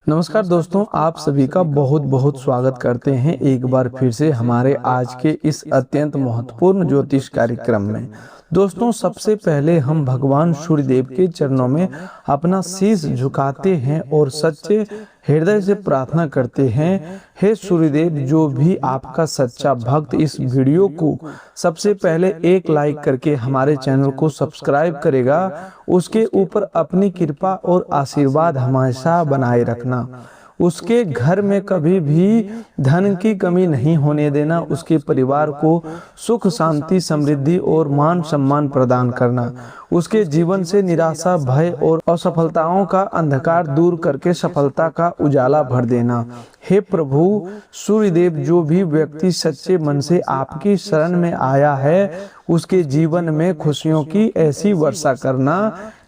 नमस्कार दोस्तों, आप सभी का बहुत बहुत स्वागत करते हैं एक बार फिर से हमारे आज के इस अत्यंत महत्वपूर्ण ज्योतिष कार्यक्रम में। दोस्तों, सबसे पहले हम भगवान सूर्यदेव के चरणों में अपना शीश झुकाते हैं और सच्चे हृदय से प्रार्थना करते हैं, हे सूर्यदेव, जो भी आपका सच्चा भक्त इस वीडियो को सबसे पहले एक लाइक करके हमारे चैनल को सब्सक्राइब करेगा, उसके ऊपर अपनी कृपा और आशीर्वाद हमेशा बनाए रखना। उसके घर में कभी भी धन की कमी नहीं होने देना, उसके परिवार को सुख शांति समृद्धि और मान सम्मान प्रदान करना, उसके जीवन से निराशा भय और असफलताओं का अंधकार दूर करके सफलता का उजाला भर देना। हे प्रभु सूर्यदेव, जो भी व्यक्ति सच्चे मन से आपकी शरण में आया है, उसके जीवन में खुशियों की ऐसी वर्षा करना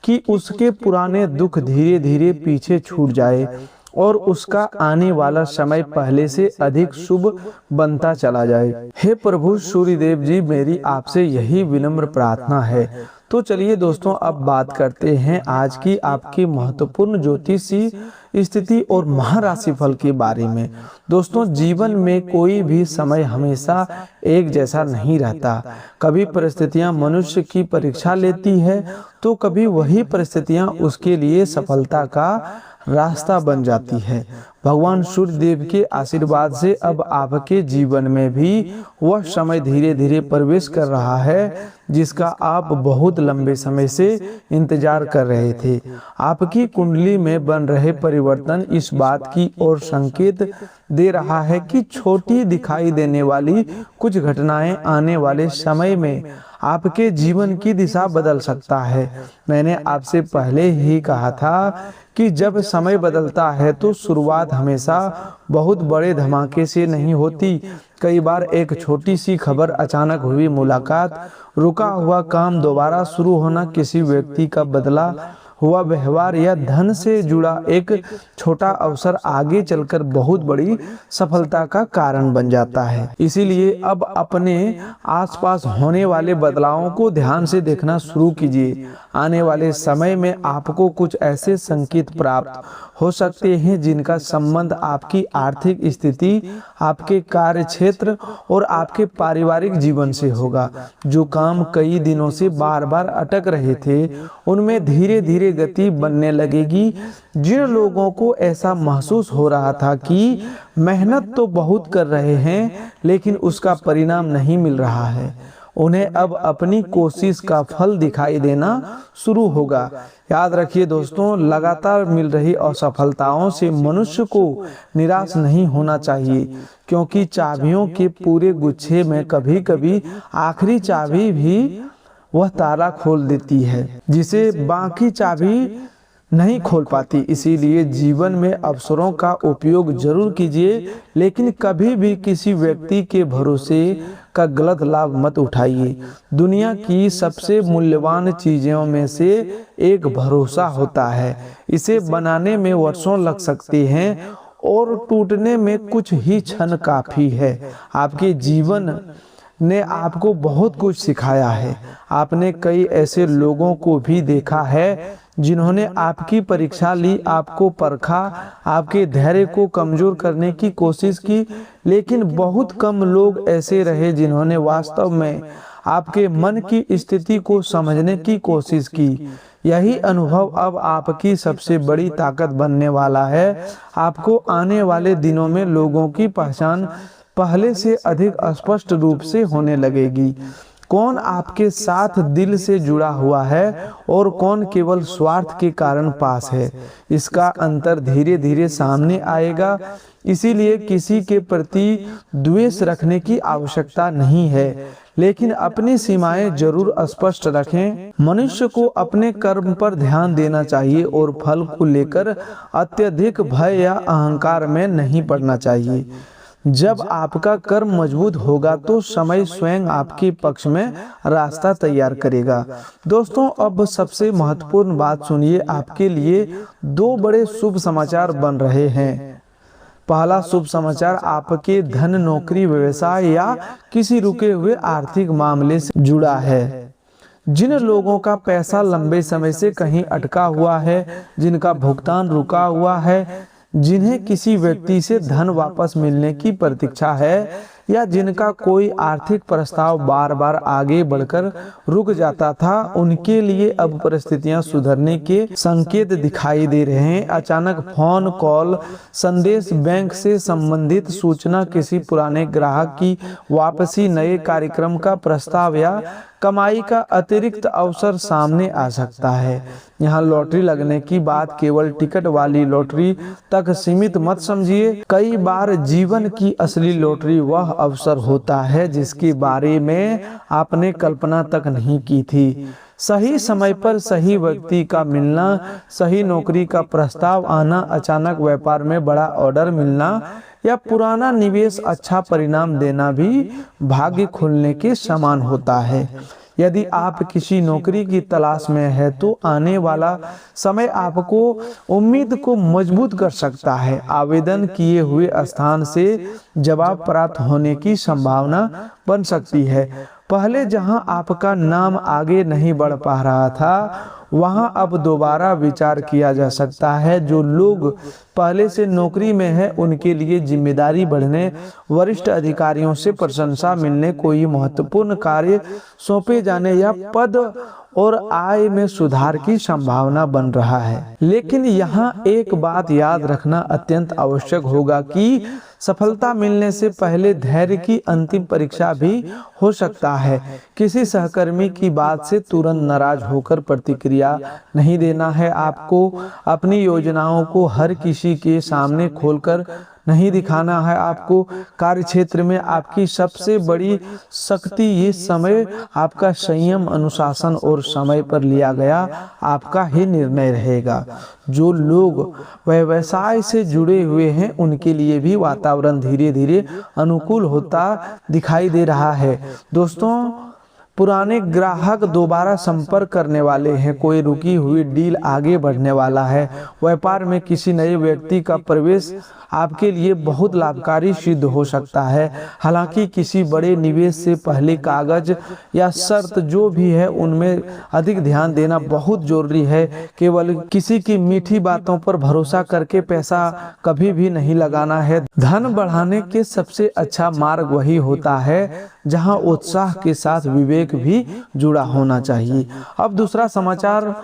कि उसके पुराने दुख धीरे धीरे पीछे छूट जाए और उसका आने वाला समय पहले से अधिक शुभ बनता चला जाए। हे प्रभु सूर्यदेव जी, मेरी आपसे यही विनम्र प्रार्थना है। तो चलिए दोस्तों, अब बात करते हैं आज की आपकी महत्वपूर्ण ज्योतिषी स्थिति और महाराशि फल के बारे में। दोस्तों, जीवन में कोई भी समय हमेशा एक जैसा नहीं रहता। कभी परिस्थितियां मनुष्य की परीक्षा लेती है तो कभी वही परिस्थितियां उसके लिए सफलता का रास्ता बन जाती है। भगवान सूर्यदेव के आशीर्वाद से अब आपके जीवन में भी वह समय धीरे धीरे प्रवेश कर रहा है जिसका आप बहुत लंबे समय से इंतजार कर रहे थे। आपकी कुंडली में बन रहे परिवर्तन इस बात की ओर संकेत दे रहा है कि छोटी दिखाई देने वाली कुछ घटनाएं आने वाले समय में आपके जीवन की दिशा बदल सकता है। मैंने आपसे पहले ही कहा था कि जब समय बदलता है तो शुरुआत हमेशा बहुत बड़े धमाके से नहीं होती। कई बार एक छोटी सी खबर, अचानक हुई मुलाकात, रुका हुआ काम दोबारा शुरू होना, किसी व्यक्ति का बदला हुआ व्यवहार या धन से जुड़ा एक छोटा अवसर आगे चलकर बहुत बड़ी सफलता का कारण बन जाता है। इसीलिए अब अपने आसपास होने वाले बदलावों को ध्यान से देखना शुरू कीजिए। आने वाले समय में आपको कुछ ऐसे संकेत प्राप्त हो सकते हैं जिनका संबंध आपकी आर्थिक स्थिति, आपके कार्य क्षेत्र और आपके पारिवारिक जीवन से होगा। जो काम कई दिनों से बार बार अटक रहे थे, उनमें धीरे धीरे गति बनने लगेगी। जिन लोगों को ऐसा महसूस हो रहा था कि मेहनत तो बहुत कर रहे हैं लेकिन उसका परिणाम नहीं मिल रहा है, उन्हें अब अपनी कोशिश का फल दिखाई देना शुरू होगा। याद रखिए दोस्तों, लगातार मिल रही असफलताओं से मनुष्य को निराश नहीं होना चाहिए, क्योंकि चाबियों के पूरे गुच्छे में कभी कभी आखिरी चाबी भी वह ताला खोल देती है जिसे बाकी चाबी नहीं खोल पाती। इसीलिए जीवन में अवसरों का उपयोग जरूर कीजिए, लेकिन कभी भी किसी व्यक्ति के भरोसे का गलत लाभ मत उठाइए। दुनिया की सबसे मूल्यवान चीजों में से एक भरोसा होता है। इसे बनाने में वर्षों लग सकते हैं और टूटने में कुछ ही क्षण काफी है। आपके जीवन ने आपको बहुत कुछ सिखाया है। आपने कई ऐसे लोगों को भी देखा है जिन्होंने आपकी परीक्षा ली, आपको परखा, आपके धैर्य को कमजोर करने की कोशिश की, लेकिन बहुत कम लोग ऐसे रहे जिन्होंने वास्तव में आपके मन की स्थिति को समझने की कोशिश की। यही अनुभव अब आपकी सबसे बड़ी ताकत बनने वाला है। आपको आने वाले दिनों में लोगों की पहचान पहले से अधिक स्पष्ट रूप से होने लगेगी। कौन आपके साथ दिल से जुड़ा हुआ है और कौन केवल स्वार्थ के कारण पास है, इसका अंतर धीरे धीरे सामने आएगा। इसीलिए किसी के प्रति द्वेष रखने की आवश्यकता नहीं है, लेकिन अपनी सीमाएं जरूर स्पष्ट रखें। मनुष्य को अपने कर्म पर ध्यान देना चाहिए और फल को लेकर अत्यधिक भय या अहंकार में नहीं पड़ना चाहिए। जब आपका कर्म मजबूत होगा तो समय स्वयं आपके पक्ष में रास्ता तैयार करेगा। दोस्तों, अब सबसे महत्वपूर्ण बात सुनिए। आपके लिए दो बड़े शुभ समाचार बन रहे हैं। पहला शुभ समाचार आपके धन, नौकरी, व्यवसाय या किसी रुके हुए आर्थिक मामले से जुड़ा है। जिन लोगों का पैसा लंबे समय से कहीं अटका हुआ है, जिनका भुगतान रुका हुआ है जिन्हें किसी व्यक्ति से धन वापस मिलने की प्रतीक्षा है या जिनका कोई आर्थिक प्रस्ताव बार बार आगे बढ़कर रुक जाता था, उनके लिए अब परिस्थितियां सुधरने के संकेत दिखाई दे रहे हैं। अचानक फोन कॉल, संदेश, बैंक से संबंधित सूचना, किसी पुराने ग्राहक की वापसी, नए कार्यक्रम का प्रस्ताव या कमाई का अतिरिक्त अवसर सामने आ सकता है। यहाँ लॉटरी लगने की बात केवल टिकट वाली लॉटरी तक सीमित मत समझिए। कई बार जीवन की असली लॉटरी वह अवसर होता है जिसके बारे में आपने कल्पना तक नहीं की थी। सही समय पर सही व्यक्ति का मिलना, सही नौकरी का प्रस्ताव आना, अचानक व्यापार में बड़ा ऑर्डर मिलना या पुराना निवेश अच्छा परिणाम देना भी भाग्य खुलने के समान होता है। यदि आप किसी नौकरी की तलाश में है तो आने वाला समय आपको उम्मीद को मजबूत कर सकता है। आवेदन किए हुए स्थान से जवाब प्राप्त होने की संभावना बन सकती है। पहले जहां आपका नाम आगे नहीं बढ़ पा रहा था, वहां अब दोबारा विचार किया जा सकता है। जो लोग पहले से नौकरी में हैं, उनके लिए जिम्मेदारी बढ़ने, वरिष्ठ अधिकारियों से प्रशंसा मिलने, कोई महत्वपूर्ण कार्य सौंपे जाने या पद और आय में सुधार की संभावना बन रहा है। लेकिन यहाँ एक बात याद रखना अत्यंत आवश्यक होगा कि सफलता मिलने से पहले धैर्य की अंतिम परीक्षा भी हो सकता है। किसी सहकर्मी की बात से तुरंत नाराज होकर प्रतिक्रिया नहीं देना है। आपको अपनी योजनाओं को हर किसी के सामने खोलकर नहीं दिखाना है। आपको कार्यक्षेत्र में आपकी सबसे बड़ी शक्ति ये समय, आपका संयम, अनुशासन और समय पर लिया गया आपका ही निर्णय रहेगा। जो लोग व्यवसाय से जुड़े हुए हैं, उनके लिए भी वातावरण धीरे धीरे अनुकूल होता दिखाई दे रहा है। दोस्तों, पुराने ग्राहक दोबारा संपर्क करने वाले हैं, कोई रुकी हुई डील आगे बढ़ने वाला है। व्यापार में किसी नए व्यक्ति का प्रवेश आपके लिए बहुत लाभकारी सिद्ध हो सकता है। हालांकि किसी बड़े निवेश से पहले कागज या शर्त जो भी है उनमें अधिक ध्यान देना बहुत जरूरी है। केवल किसी की मीठी बातों पर भरोसा करके पैसा कभी भी नहीं लगाना है। धन बढ़ाने के सबसे अच्छा मार्ग वही होता है जहां उत्साह के साथ विवेक भी जुड़ा होना चाहिए। अब दूसरा समाचार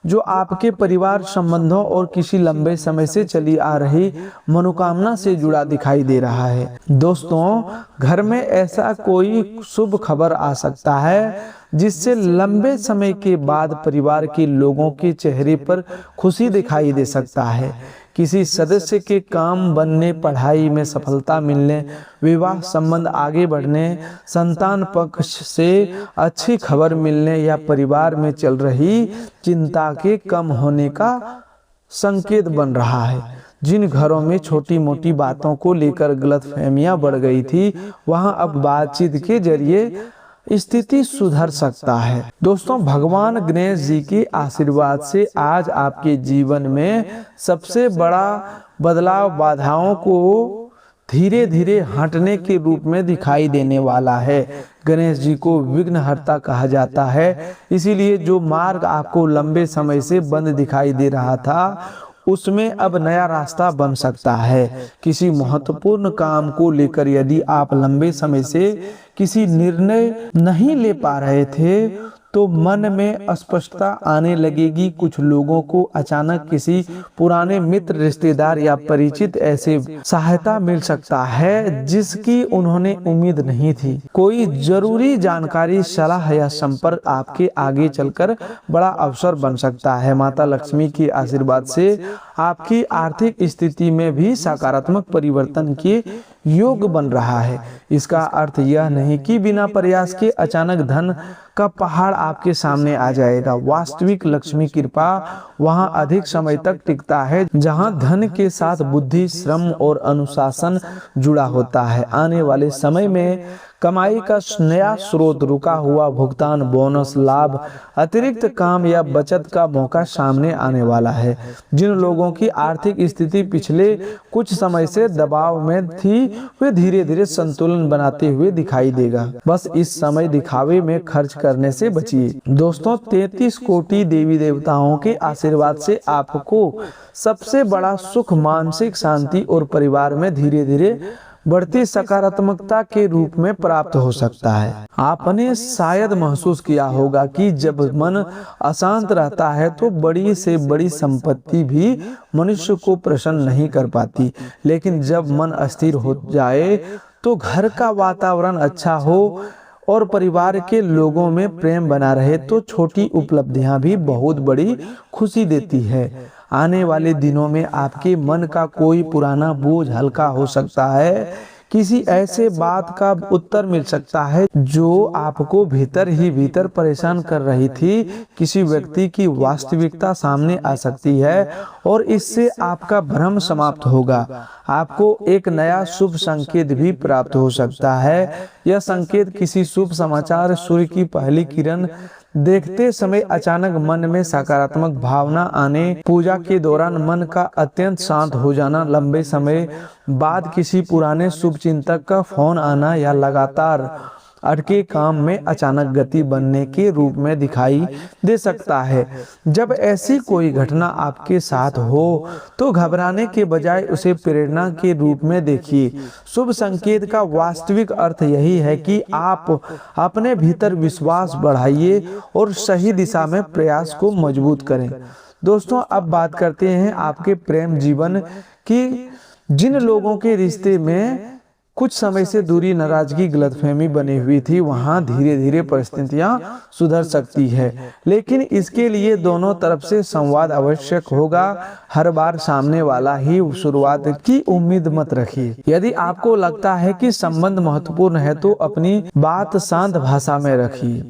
जो आपके परिवार संबंधों और किसी लंबे समय से चली आ रही मनोकामना से जुड़ा दिखाई दे रहा है। दोस्तों, घर में ऐसा कोई शुभ खबर आ सकता है जिससे लंबे समय के बाद परिवार के लोगों के चेहरे पर खुशी दिखाई दे सकता है। किसी सदस्य के काम बनने, पढ़ाई में सफलता मिलने, विवाह संबंध आगे बढ़ने, संतान पक्ष से अच्छी खबर मिलने या परिवार में चल रही चिंता के कम होने का संकेत बन रहा है। जिन घरों में छोटी मोटी बातों को लेकर गलतफहमियां बढ़ गई थी, वहां अब बातचीत के जरिए स्थिति सुधर सकता है। दोस्तों, भगवान गणेश जी के आशीर्वाद से आज आपके जीवन में सबसे बड़ा बदलाव बाधाओं को धीरे धीरे हटने के रूप में दिखाई देने वाला है। गणेश जी को विघ्नहर्ता कहा जाता है, इसीलिए जो मार्ग आपको लंबे समय से बंद दिखाई दे रहा था, उसमें अब नया रास्ता बन सकता है। किसी महत्वपूर्ण काम को लेकर यदि आप लंबे समय से किसी निर्णय नहीं ले पा रहे थे, तो मन में अस्पष्टता आने लगेगी। कुछ लोगों को अचानक किसी पुराने मित्र, रिश्तेदार या परिचित ऐसे सहायता मिल सकता है जिसकी उन्होंने उम्मीद नहीं थी। कोई जरूरी जानकारी, सलाह या संपर्क आपके आगे चलकर बड़ा अवसर बन सकता है। माता लक्ष्मी के आशीर्वाद से आपकी आर्थिक स्थिति में भी सकारात्मक परिवर्तन के योग बन रहा है। इसका अर्थ यह नहीं कि बिना प्रयास के अचानक धन का पहाड़ आपके सामने आ जाएगा। वास्तविक लक्ष्मी कृपा वहां अधिक समय तक टिकता है जहां धन के साथ बुद्धि, श्रम और अनुशासन जुड़ा होता है। आने वाले समय में कमाई का नया स्रोत, रुका हुआ भुगतान, बोनस, लाभ, अतिरिक्त काम या बचत का मौका सामने आने वाला है। जिन लोगों की आर्थिक स्थिति पिछले कुछ समय से दबाव में थी, वे धीरे धीरे संतुलन बनाते हुए दिखाई देगा। बस इस समय दिखावे में खर्च करने से बचिए। दोस्तों, 33 कोटि देवी देवताओं के आशीर्वाद से आपको सबसे बड़ा सुख मानसिक शांति और परिवार में धीरे धीरे बढ़ती सकारात्मकता के रूप में प्राप्त हो सकता है। आपने शायद महसूस किया होगा कि जब मन अशांत रहता है तो बड़ी से बड़ी संपत्ति भी मनुष्य को प्रसन्न नहीं कर पाती, लेकिन जब मन अस्थिर हो जाए तो घर का वातावरण अच्छा हो और परिवार के लोगों में प्रेम बना रहे तो छोटी उपलब्धियां भी बहुत बड़ी खुशी देती है। आने वाले दिनों में आपके मन का कोई पुराना बोझ हल्का हो सकता है। किसी ऐसे बात का उत्तर मिल सकता है जो आपको भीतर ही भीतर परेशान कर रही थी। किसी व्यक्ति की वास्तविकता सामने आ सकती है और इससे आपका भ्रम समाप्त होगा। आपको एक नया शुभ संकेत भी प्राप्त हो सकता है। यह संकेत किसी शुभ समाचार, सूर्य की पहली किरण देखते समय अचानक मन में सकारात्मक भावना आने, पूजा के दौरान मन का अत्यंत शांत हो जाना, लंबे समय बाद किसी पुराने शुभ चिंतक का फोन आना या लगातार अटके काम में अचानक गति बनने के रूप में दिखाई दे सकता है। जब ऐसी कोई घटना आपके साथ हो तो घबराने के बजाय उसे प्रेरणा के रूप में देखिए। शुभ संकेत का वास्तविक अर्थ यही है कि आप अपने भीतर विश्वास बढ़ाइए और सही दिशा में प्रयास को मजबूत करें। दोस्तों, अब बात करते हैं आपके प्रेम जीवन की। जिन लोगों के रिश्ते में कुछ समय से दूरी, नाराजगी, गलतफहमी बनी हुई थी, वहां धीरे धीरे परिस्थितियां सुधर सकती है, लेकिन इसके लिए दोनों तरफ से संवाद आवश्यक होगा। हर बार सामने वाला ही शुरुआत की उम्मीद मत रखिए। यदि आपको लगता है कि संबंध महत्वपूर्ण है तो अपनी बात शांत भाषा में रखिए।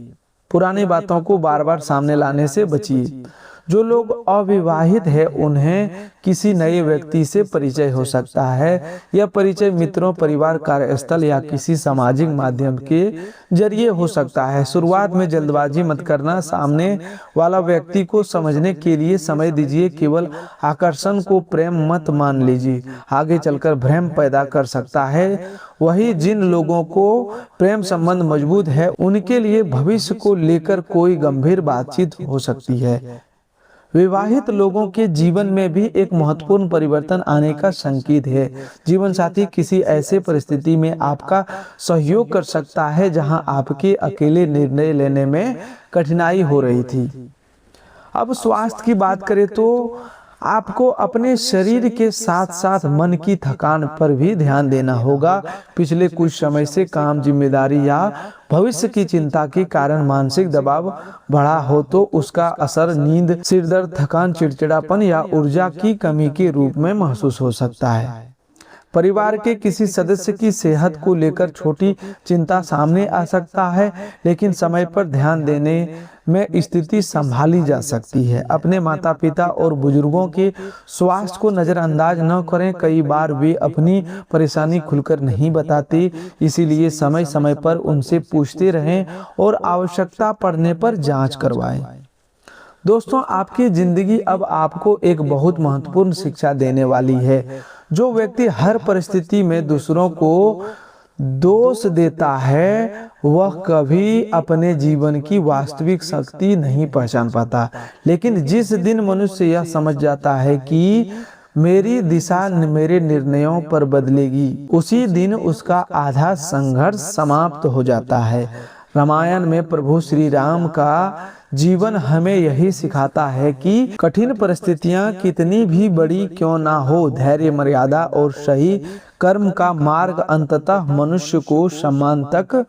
पुरानी बातों को बार बार सामने लाने से बचिए। जो लोग अविवाहित हैं उन्हें किसी नए व्यक्ति से परिचय हो सकता है। यह परिचय मित्रों, परिवार, कार्यस्थल या किसी सामाजिक माध्यम के जरिए हो सकता है। शुरुआत में जल्दबाजी मत करना। सामने वाला व्यक्ति को समझने के लिए समय दीजिए। केवल आकर्षण को प्रेम मत मान लीजिए, आगे चलकर भ्रम पैदा कर सकता है। वही जिन लोगों को प्रेम संबंध मजबूत है उनके लिए भविष्य को लेकर कोई गंभीर बातचीत हो सकती है। विवाहित लोगों के जीवन में भी एक महत्वपूर्ण परिवर्तन आने का संकेत है। जीवन साथी किसी ऐसे परिस्थिति में आपका सहयोग कर सकता है जहां आपके अकेले निर्णय लेने में कठिनाई हो रही थी। अब स्वास्थ्य की बात करें तो आपको अपने शरीर के साथ साथ मन की थकान पर भी ध्यान देना होगा। पिछले कुछ समय से काम, जिम्मेदारी या भविष्य की चिंता के कारण मानसिक दबाव बढ़ा हो तो उसका असर नींद, सिरदर्द, थकान, चिड़चिड़ापन या ऊर्जा की कमी के रूप में महसूस हो सकता है। परिवार के किसी सदस्य की सेहत को लेकर छोटी चिंता सामने आ सकता है, लेकिन समय पर ध्यान देने में स्थिति संभाली जा सकती है। अपने माता पिता और बुजुर्गों के स्वास्थ्य को नजरअंदाज न करें। कई बार वे अपनी परेशानी खुलकर नहीं बताते, इसीलिए समय समय पर उनसे पूछते रहें और आवश्यकता पड़ने पर जांच करवाएं। दोस्तों, आपकी जिंदगी अब आपको एक बहुत महत्वपूर्ण शिक्षा देने वाली है। जो व्यक्ति हर परिस्थिति में दूसरों को दोष देता है वह कभी अपने जीवन की वास्तविक शक्ति नहीं पहचान पाता। लेकिन जिस दिन मनुष्य यह समझ जाता है कि मेरी दिशा मेरे निर्णयों पर बदलेगी, उसी दिन उसका आधा संघर्ष समाप्त हो जाता है। रामायण में प्रभु श्री राम का जीवन हमें यही सिखाता है कि कठिन परिस्थितियां कितनी भी बड़ी क्यों ना हो, धैर्य, मर्यादा और सही कर्म का मार्ग अंततः मनुष्य को सम्मान तक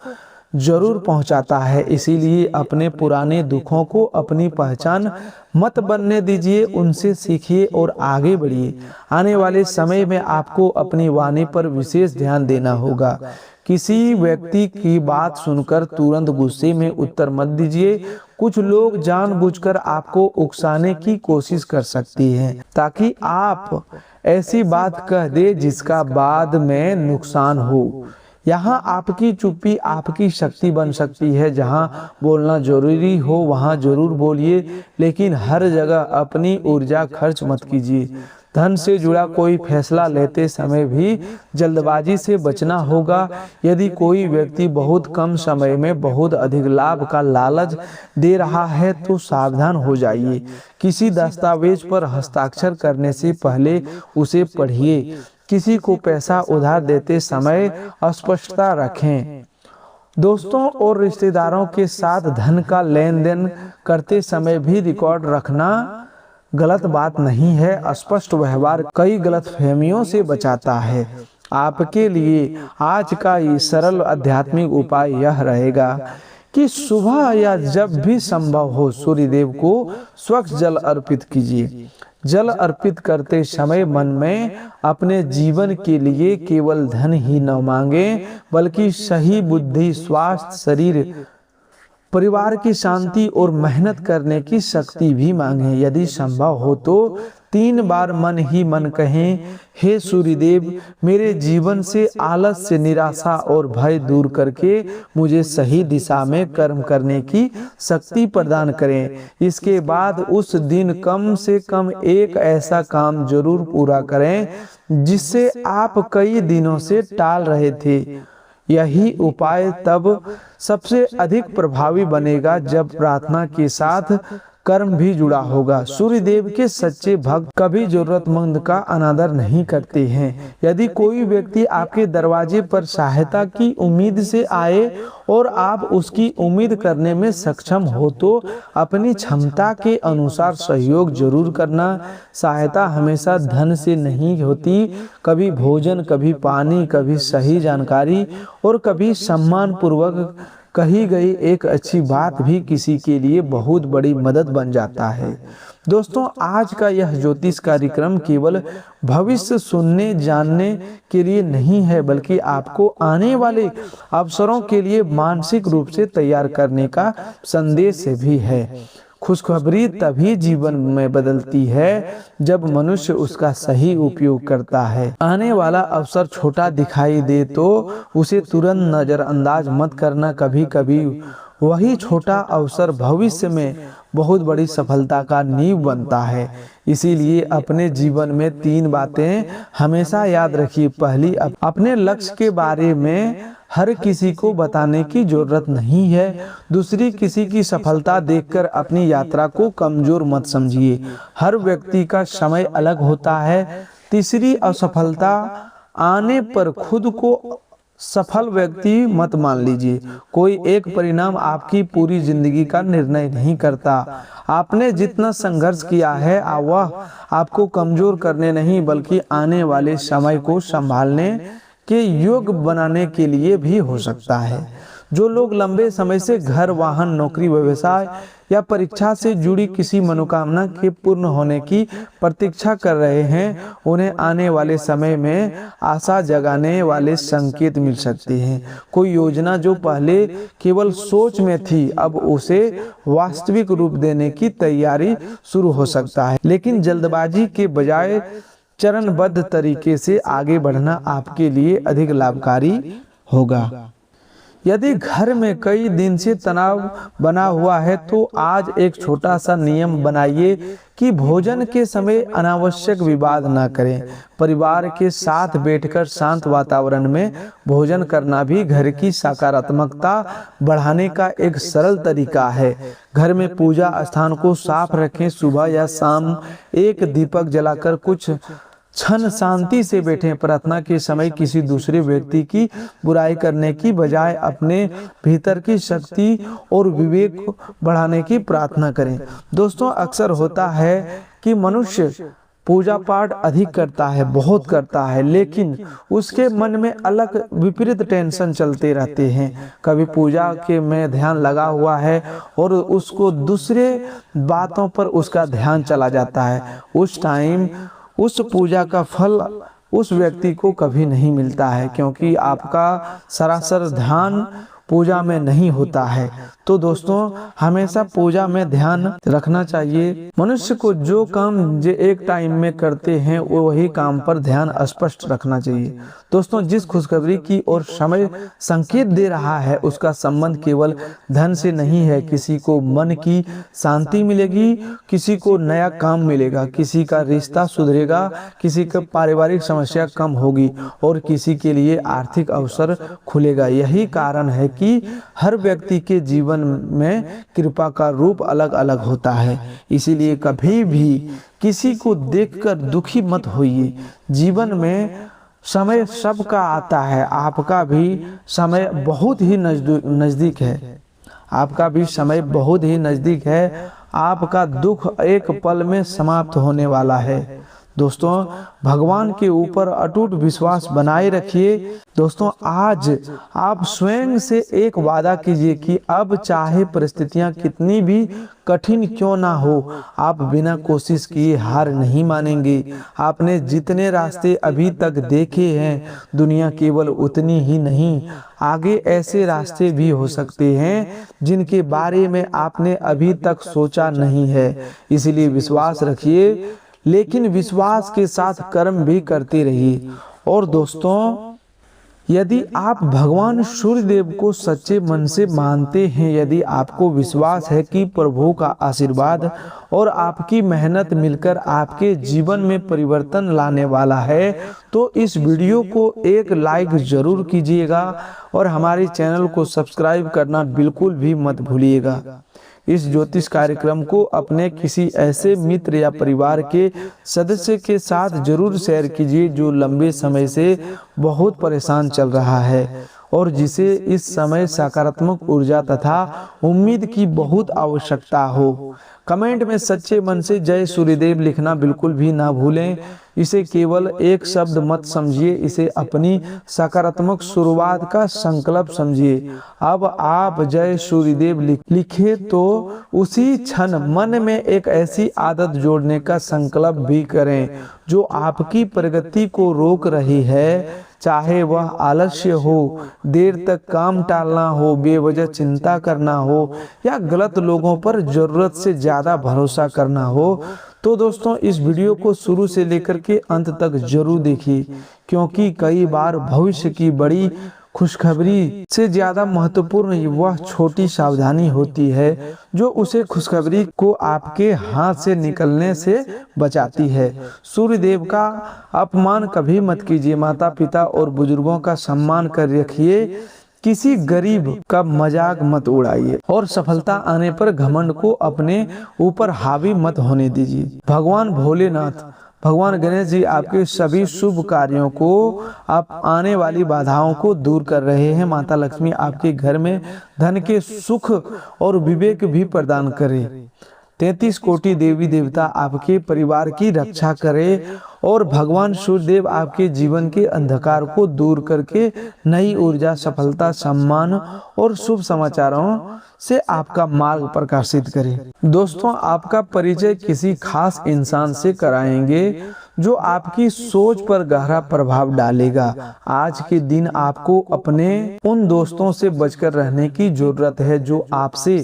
जरूर पहुंचाता है। इसीलिए अपने पुराने दुखों को अपनी पहचान मत बनने दीजिए, उनसे सीखिए और आगे बढ़िए। आने वाले समय में आपको अपनी वाणी पर विशेष ध्यान देना होगा। किसी व्यक्ति की बात सुनकर तुरंत गुस्से में उत्तर मत दीजिए। कुछ लोग जानबूझकर आपको उकसाने की कोशिश कर सकती हैं ताकि आप ऐसी बात कह दे जिसका बाद में नुकसान हो। यहाँ आपकी चुप्पी आपकी शक्ति बन सकती है। जहाँ बोलना जरूरी हो वहाँ जरूर बोलिए, लेकिन हर जगह अपनी ऊर्जा खर्च मत कीजिए। धन से जुड़ा कोई फैसला लेते समय भी जल्दबाजी से बचना होगा। यदि कोई व्यक्ति बहुत कम समय में बहुत अधिक लाभ का लालच दे रहा है तो सावधान हो जाइए। किसी दस्तावेज पर हस्ताक्षर करने से पहले उसे पढ़िए। किसी को पैसा उधार देते समय स्पष्टता रखें। दोस्तों और रिश्तेदारों के साथ धन का लेन देन करते समय भी रिकॉर्ड रखना गलत बात नहीं है। स्पष्ट व्यवहार कई गलतफहमियों से बचाता है। आपके लिए आज का ये सरल आध्यात्मिक उपाय यह रहेगा कि सुबह या जब भी संभव हो सूर्यदेव को स्वच्छ जल अर्पित कीजिए। जल अर्पित करते समय मन में अपने जीवन के लिए केवल धन ही न मांगे, बल्कि सही बुद्धि, स्वास्थ्य, शरीर, परिवार की शांति और मेहनत करने की शक्ति भी मांगे। यदि संभव हो तो 3 बार मन ही मन कहें, हे सूर्यदेव, मेरे जीवन से आलस्य, निराशा और भय दूर करके मुझे सही दिशा में कर्म करने की शक्ति प्रदान करें। इसके बाद उस दिन कम से कम एक ऐसा काम जरूर पूरा करें जिससे आप कई दिनों से टाल रहे थे। यही उपाय तब सबसे अधिक प्रभावी बनेगा जब प्रार्थना के साथ कर्म भी जुड़ा होगा। सूर्यदेव के सच्चे भक्त कभी जरूरतमंद का अनादर नहीं करते हैं। यदि कोई व्यक्ति आपके दरवाजे पर सहायता की उम्मीद से आए और आप उसकी उम्मीद करने में सक्षम हो तो अपनी क्षमता के अनुसार सहयोग जरूर करना। सहायता हमेशा धन से नहीं होती। कभी भोजन, कभी पानी, कभी सही जानकारी और कभी सम्मान पूर्वक कही गई एक अच्छी बात भी किसी के लिए बहुत बड़ी मदद बन जाता है। दोस्तों, आज का यह ज्योतिष कार्यक्रम केवल भविष्य सुनने जानने के लिए नहीं है, बल्कि आपको आने वाले अवसरों के लिए मानसिक रूप से तैयार करने का संदेश भी है। खुशखबरी तभी जीवन में बदलती है जब मनुष्य उसका सही उपयोग करता है। आने वाला अवसर छोटा दिखाई दे तो उसे तुरंत नजरअंदाज मत करना। कभी कभी वही छोटा अवसर भविष्य में बहुत बड़ी सफलता का नींव बनता है। इसीलिए अपने जीवन में 3 बातें हमेशा याद रखिए। पहली, अपने लक्ष्य के बारे में हर किसी को बताने की जरूरत नहीं है। दूसरी, किसी की सफलता देखकर अपनी यात्रा को कमजोर मत समझिए। हर व्यक्ति का समय अलग होता है। तीसरी, असफलता आने पर खुद को सफल व्यक्ति मत मान लीजिए। कोई एक परिणाम आपकी पूरी जिंदगी का निर्णय नहीं करता। आपने जितना संघर्ष किया है वह आपको कमजोर करने नहीं, बल्कि आने वाले समय को संभालने के योग्य बनाने के लिए भी हो सकता है। जो लोग लंबे समय से घर, वाहन, नौकरी, व्यवसाय या परीक्षा से जुड़ी किसी मनोकामना के पूर्ण होने की प्रतीक्षा कर रहे हैं, उन्हें आने वाले समय में आशा जगाने वाले संकेत मिल सकते हैं। कोई योजना जो पहले केवल सोच में थी, अब उसे वास्तविक रूप देने की तैयारी शुरू हो सकता है। लेकिन जल्दबाजी के बजाय चरणबद्ध तरीके से आगे बढ़ना आपके लिए अधिक लाभकारी होगा। यदि घर में कई दिन से तनाव बना हुआ है तो आज एक छोटा सा नियम बनाइए कि भोजन के समय अनावश्यक विवाद ना करें। परिवार के साथ बैठकर शांत वातावरण में भोजन करना भी घर की सकारात्मकता बढ़ाने का एक सरल तरीका है। घर में पूजा स्थान को साफ रखें। सुबह या शाम एक दीपक जलाकर कुछ क्षण शांति से बैठें। प्रार्थना के समय किसी दूसरे व्यक्ति की बुराई करने की बजाय अपने भीतर की शक्ति और विवेक बढ़ाने की प्रार्थना करें। दोस्तों, अक्सर होता है कि मनुष्य पूजा पाठ अधिक करता है, बहुत करता है, लेकिन उसके मन में अलग विपरीत टेंशन चलते रहते हैं। कभी पूजा के में ध्यान लगा हुआ है और उसको दूसरे बातों पर उसका ध्यान चला जाता है। उस टाइम उस पूजा का फल उस व्यक्ति को कभी नहीं मिलता है, क्योंकि आपका सरासर ध्यान पूजा में नहीं होता है। तो दोस्तों हमेशा पूजा में ध्यान रखना चाहिए। मनुष्य को जो काम जो एक टाइम में करते हैं वही काम पर ध्यान स्पष्ट रखना चाहिए। दोस्तों जिस खुशखबरी की और समय संकेत दे रहा है उसका संबंध केवल धन से नहीं है। किसी को मन की शांति मिलेगी, किसी को नया काम मिलेगा, किसी का रिश्ता सुधरेगा, किसी का पारिवारिक समस्या कम होगी और किसी के लिए आर्थिक अवसर खुलेगा। यही कारण है कि हर व्यक्ति के जीवन में कृपा का रूप अलग अलग होता है। इसीलिए कभी भी किसी को देखकर दुखी मत होइए। जीवन में समय सबका आता है, आपका भी समय बहुत ही नजदीक है। आपका भी समय बहुत ही नजदीक है। आपका दुख एक पल में समाप्त होने वाला है। दोस्तों भगवान के ऊपर अटूट विश्वास बनाए रखिए। दोस्तों आज आप स्वयं से एक वादा कीजिए कि अब चाहे परिस्थितियां कितनी भी कठिन क्यों ना हो, आप बिना कोशिश किए हार नहीं मानेंगे। आपने जितने रास्ते अभी तक देखे हैं, दुनिया केवल उतनी ही नहीं, आगे ऐसे रास्ते भी हो सकते हैं जिनके बारे में आपने अभी तक सोचा नहीं है। इसलिए विश्वास रखिए, लेकिन विश्वास के साथ कर्म भी करते रहिए। और दोस्तों यदि आप भगवान सूर्यदेव को सच्चे मन से मानते हैं, यदि आपको विश्वास है कि प्रभु का आशीर्वाद और आपकी मेहनत मिलकर आपके जीवन में परिवर्तन लाने वाला है, तो इस वीडियो को एक लाइक जरूर कीजिएगा और हमारे चैनल को सब्सक्राइब करना बिल्कुल भी मत भूलिएगा। इस ज्योतिष कार्यक्रम को अपने किसी ऐसे मित्र या परिवार के सदस्य के साथ जरूर शेयर कीजिए जो लंबे समय से बहुत परेशान चल रहा है और जिसे इस समय सकारात्मक ऊर्जा तथा उम्मीद की बहुत आवश्यकता हो। कमेंट में सच्चे मन से जय सूर्यदेव लिखना बिल्कुल भी ना भूलें। इसे केवल एक शब्द मत समझिए, इसे अपनी सकारात्मक शुरुआत का संकल्प समझिए। अब आप जय सूर्यदेव लिखे तो उसी क्षण मन में एक ऐसी आदत जोड़ने का संकल्प भी करें जो आपकी प्रगति को रोक रही है। चाहे वह आलस्य हो, देर तक काम टालना हो, बेवजह चिंता करना हो या गलत लोगों पर जरूरत से ज्यादा भरोसा करना हो। तो दोस्तों इस वीडियो को शुरू से लेकर के अंत तक जरूर देखिए, क्योंकि कई बार भविष्य की बड़ी खुशखबरी से ज्यादा महत्वपूर्ण वह छोटी सावधानी होती है जो उसे खुशखबरी को आपके हाथ से निकलने से बचाती है। सूर्यदेव का अपमान कभी मत कीजिए। माता पिता और बुजुर्गों का सम्मान कर रखिए। किसी गरीब का मजाक मत उड़ाइए और सफलता आने पर घमंड को अपने ऊपर हावी मत होने दीजिए। भगवान भोलेनाथ, भगवान गणेश जी आपके सभी शुभ कार्यों को, आप आने वाली बाधाओं को दूर कर रहे हैं। माता लक्ष्मी आपके घर में धन के सुख और विवेक भी प्रदान करे। 33 कोटि देवी देवता आपके परिवार की रक्षा करे और भगवान सूर्यदेव आपके जीवन के अंधकार को दूर करके नई ऊर्जा, सफलता, सम्मान और शुभ समाचारों से आपका मार्ग प्रकाशित करे। दोस्तों आपका परिचय किसी खास इंसान से कराएंगे जो आपकी सोच पर गहरा प्रभाव डालेगा। आज के दिन आपको अपने उन दोस्तों से बचकर रहने की जरूरत है जो आपसे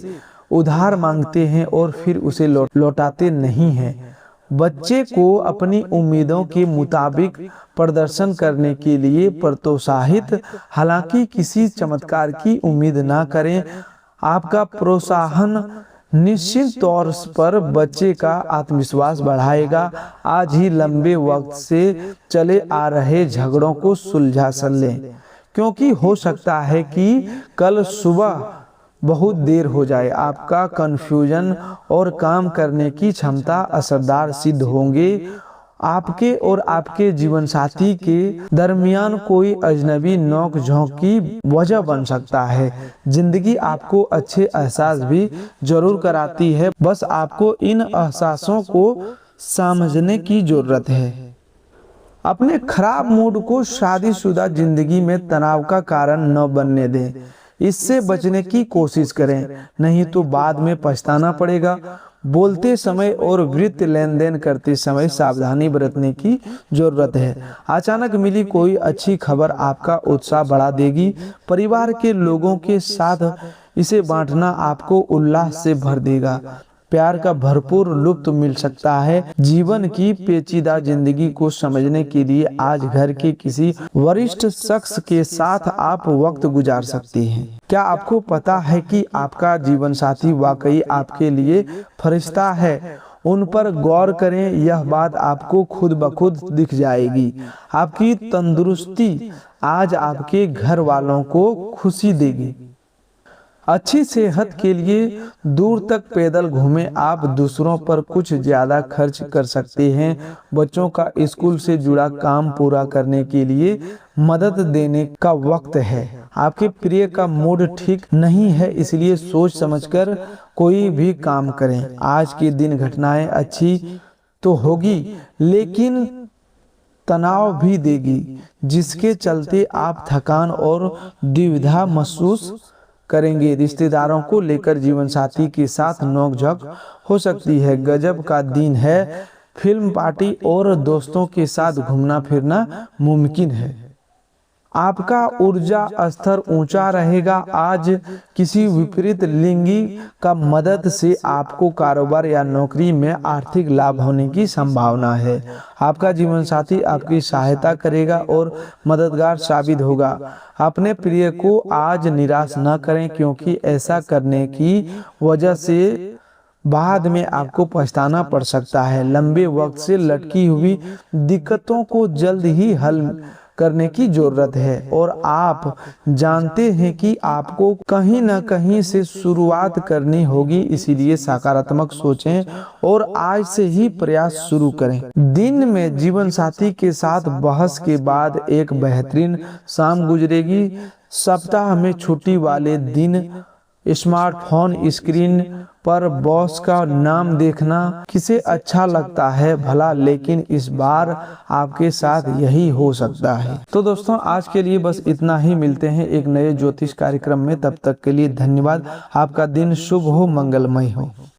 उधार मांगते हैं और फिर उसे लौटाते नहीं हैं। बच्चे को अपनी उम्मीदों के मुताबिक प्रदर्शन करने के लिए प्रोत्साहित, हालांकि किसी चमत्कार की उम्मीद ना करें। आपका प्रोत्साहन निश्चित तौर पर बच्चे का आत्मविश्वास बढ़ाएगा। आज ही लंबे वक्त से चले आ रहे झगड़ों को सुलझा लें, क्योंकि हो सकता है कि कल सुबह बहुत देर हो जाए। आपका कन्फ्यूजन और काम करने की क्षमता असरदार सिद्ध होंगे। आपके और आपके जीवन साथी के दरमियान कोई अजनबी नोक झोंक की वजह बन सकता है। जिंदगी आपको अच्छे एहसास भी जरूर कराती है, बस आपको इन एहसासों को समझने की जरूरत है। अपने खराब मूड को शादीशुदा जिंदगी में तनाव का कारण न बनने दें। इससे बचने की कोशिश करें, नहीं तो बाद में पछताना पड़ेगा। बोलते समय और वित्तीय लेन देन करते समय सावधानी बरतने की जरूरत है। अचानक मिली कोई अच्छी खबर आपका उत्साह बढ़ा देगी। परिवार के लोगों के साथ इसे बांटना आपको उल्लास से भर देगा। प्यार का भरपूर लुत्फ मिल सकता है। जीवन की पेचीदा जिंदगी को समझने के लिए आज घर के किसी वरिष्ठ शख्स के साथ आप वक्त गुजार सकते हैं। क्या आपको पता है कि आपका जीवन साथी वाकई आपके लिए फरिश्ता है? उन पर गौर करें, यह बात आपको खुद ब खुद दिख जाएगी। आपकी तंदुरुस्ती आज आपके घर वालों को खुशी देगी। अच्छी सेहत के लिए दूर तक पैदल घूमें। आप दूसरों पर कुछ ज्यादा खर्च कर सकते हैं। बच्चों का स्कूल से जुड़ा काम पूरा करने के लिए मदद देने का वक्त है। आपके प्रिय का मूड ठीक नहीं है, इसलिए सोच समझकर कोई भी काम करें। आज के दिन घटनाएं अच्छी तो होगी लेकिन तनाव भी देगी, जिसके चलते आप थकान और दुविधा महसूस करेंगे। रिश्तेदारों को लेकर जीवन साथी के साथ नोकझोंक हो सकती है। गजब का दिन है। फिल्म पार्टी और दोस्तों के साथ घूमना फिरना मुमकिन है। आपका ऊर्जा स्तर ऊंचा रहेगा। आज किसी विपरीत लिंगी का मदद से आपको कारोबार या नौकरी में आर्थिक लाभ होने की संभावना है। आपका जीवन साथी आपकी सहायता करेगा और मददगार साबित होगा। अपने प्रिय को आज निराश न करें, क्योंकि ऐसा करने की वजह से बाद में आपको पछताना पड़ सकता है। लंबे वक्त से लटकी हुई दिक्कतों को जल्द ही हल करने की जरूरत है और आप जानते हैं कि आपको कहीं न कहीं से शुरुआत करनी होगी। इसीलिए सकारात्मक सोचें और आज से ही प्रयास शुरू करें। दिन में जीवन साथी के साथ बहस के बाद एक बेहतरीन शाम गुजरेगी। सप्ताह में छुट्टी वाले दिन स्मार्टफोन स्क्रीन पर बॉस का नाम देखना किसे अच्छा लगता है भला, लेकिन इस बार आपके साथ यही हो सकता है। तो दोस्तों, आज के लिए बस इतना ही। मिलते हैं एक नए ज्योतिष कार्यक्रम में। तब तक के लिए धन्यवाद। आपका दिन शुभ हो, मंगलमय हो।